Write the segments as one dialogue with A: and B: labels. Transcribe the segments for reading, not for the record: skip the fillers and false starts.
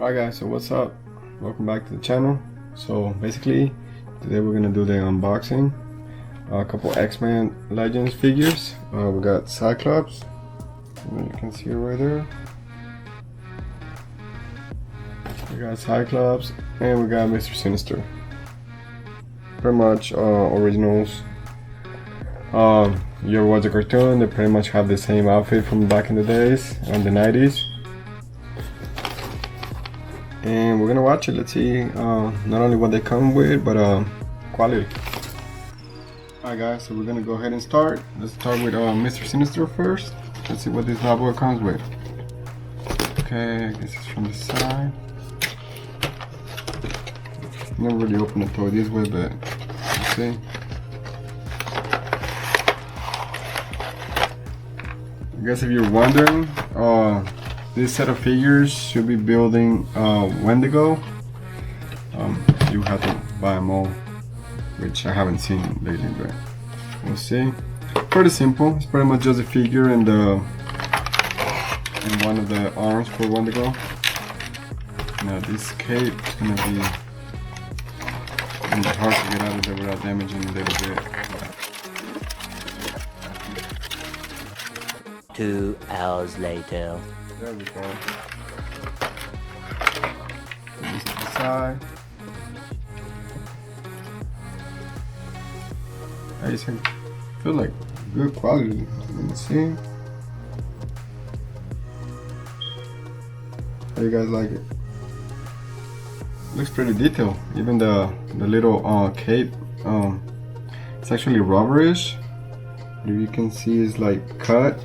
A: Alright guys, so what's up? Welcome back to the channel. So basically today we're gonna do the unboxing a couple X-Men Legends figures. We got Cyclops, you can see it right there. We got Cyclops and we got Mr. Sinister. Pretty much originals. You ever watch a cartoon, they pretty much have the same outfit from back in the days on the 90s. And we're gonna watch it. Let's see not only what they come with, but quality. Alright guys, so we're gonna go ahead and start. Let's start with Mr. Sinister first. Let's see what this bad boy comes with. Okay, I guess it's from the side. Never really opened the toy this way, but let's see. I guess if you're wondering, this set of figures should be building Wendigo. You have to buy them all, which I haven't seen lately, but we'll see. Pretty simple. It's pretty much just a figure and one of the arms for Wendigo. Now this cape is gonna be hard to get out of there without damaging a little bit.
B: 2 hours later.
A: There we go. This to the side. I just feel like good quality. Let me see. How you guys like it? Looks pretty detailed. Even the little cape. It's actually rubberish. If you can see, it's like cut.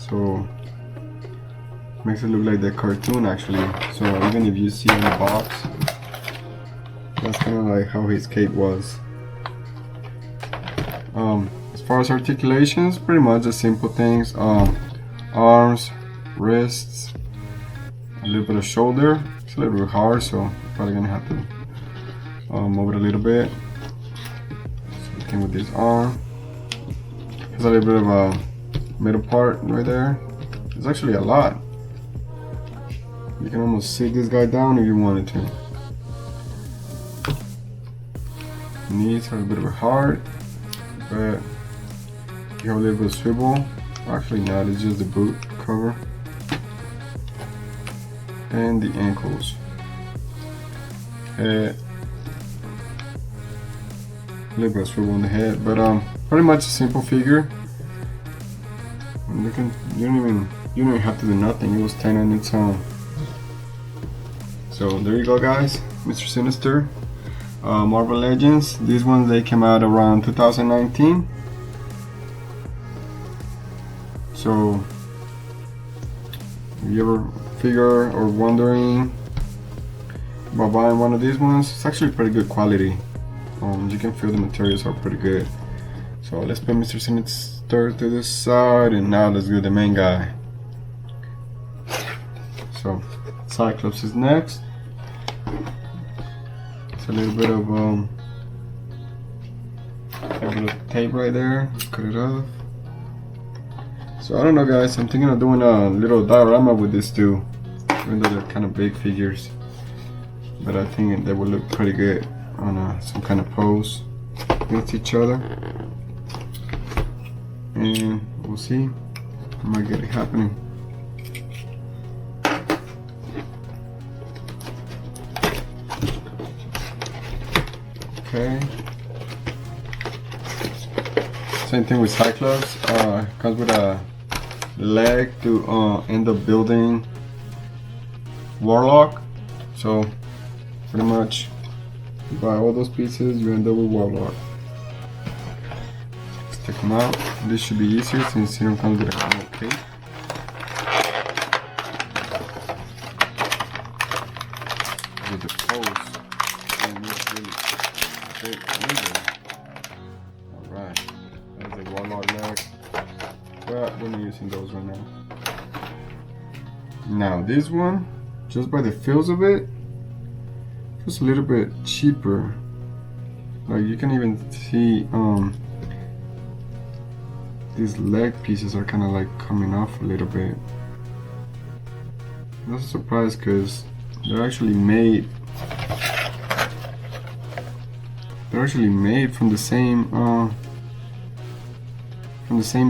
A: So makes it look like the cartoon actually. So even if you see in the box, that's kind of like how his cape was. As far as articulations, pretty much the simple things. Arms, wrists, a little bit of shoulder. It's a little bit hard, so probably gonna have to move it a little bit. Same thing with this arm. There's a little bit of a middle part right there. There's actually a lot. You can almost sit this guy down if you wanted to. Knees are a bit of a hard, but you have a little bit of swivel. Actually not, it's just the boot cover. And the ankles. A little bit of swivel on the head, but pretty much a simple figure. You don't even have to do nothing. It was 10 on its own. So there you go guys, Mr. Sinister, Marvel Legends. These ones, they came out around 2019. So if you ever figure or wondering about buying one of these ones, it's actually pretty good quality. You can feel the materials are pretty good. So let's put Mr. Sinister to this side, and now let's do the main guy. So Cyclops is next. It's a little bit of tape right there. Cut it off. So I don't know guys, I'm thinking of doing a little diorama with this too, even though they're kind of big figures, but I think they would look pretty good on some kind of pose against each other. And we'll see. I might get it happening. Okay. Same thing with Cyclops. Comes with a leg to end up building Warlock. So pretty much you buy all those pieces, you end up with Warlock. Take them out. This should be easier since it comes with a normal cape. With the pose, and it's really big. Alright, there's the Warlock leg. But we're not using those right now. Now this one, just by the feels of it, just a little bit cheaper. Like you can even see these leg pieces are kind of like coming off a little bit. That's a surprise because they're actually made. They're actually made from the same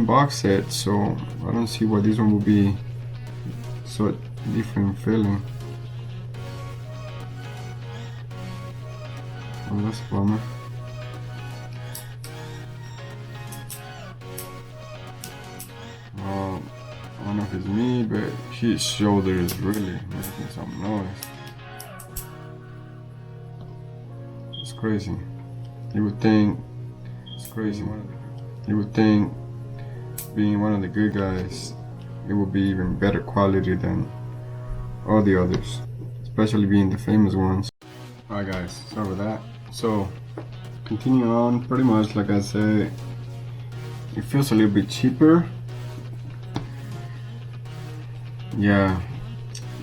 A: box set, so I don't see why this one will be so different feeling. Oh, that's a bummer. Well, I don't know if it's me, but his shoulder is really making some noise. It's crazy. You would think it's crazy. You would think being one of the good guys, it would be even better quality than all the others, especially being the famous ones. Alright guys, sorry for that. So, continue on, pretty much like I said, it feels a little bit cheaper. Yeah,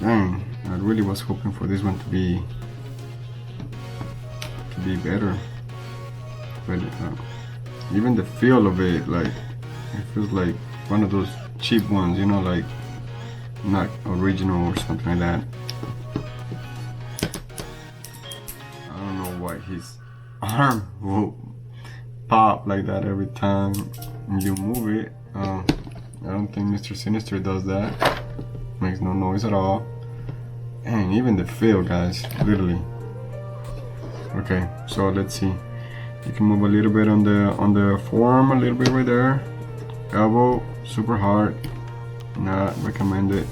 A: dang, I really was hoping for this one to be better. But even the feel of it, like, it feels like one of those cheap ones, you know, like not original or something like that. I don't know why his arm will pop like that every time you move it. I don't think Mr. Sinister does that. Makes no noise at all. And even the feel, guys, literally. Okay, so let's see. You can move a little bit on the forearm, a little bit right there. Elbow, super hard. Not recommended.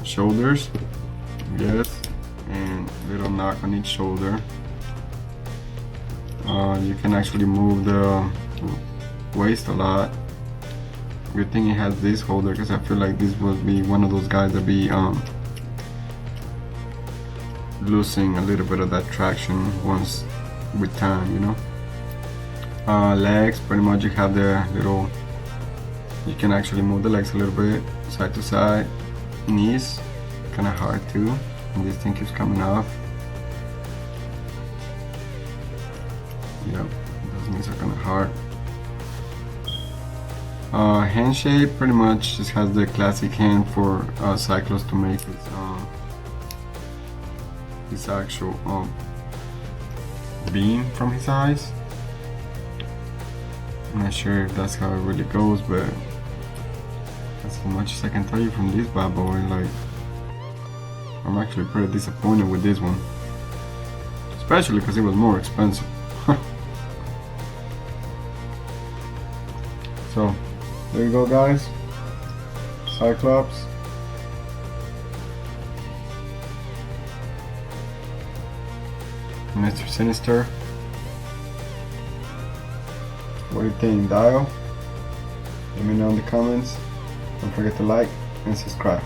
A: Shoulders, yes, and little knock on each shoulder. You can actually move the waist a lot. Good thing it has this holder, because I feel like this would be one of those guys that be losing a little bit of that traction once with time, you know. Legs, pretty much you have the little, you can actually move the legs a little bit side to side. Knees, kind of hard too, and this thing keeps coming off. Yep, those knees are kind of hard. Hand shape pretty much just has the classic hand for Cyclops to make his actual beam from his eyes. I'm not sure if that's how it really goes, but that's as much as I can tell you from this bad boy. Like, I'm actually pretty disappointed with this one, especially because it was more expensive. So there you go, guys. Cyclops. Mr. Sinister. What do you think, Dial? Let me know in the comments. Don't forget to like and subscribe.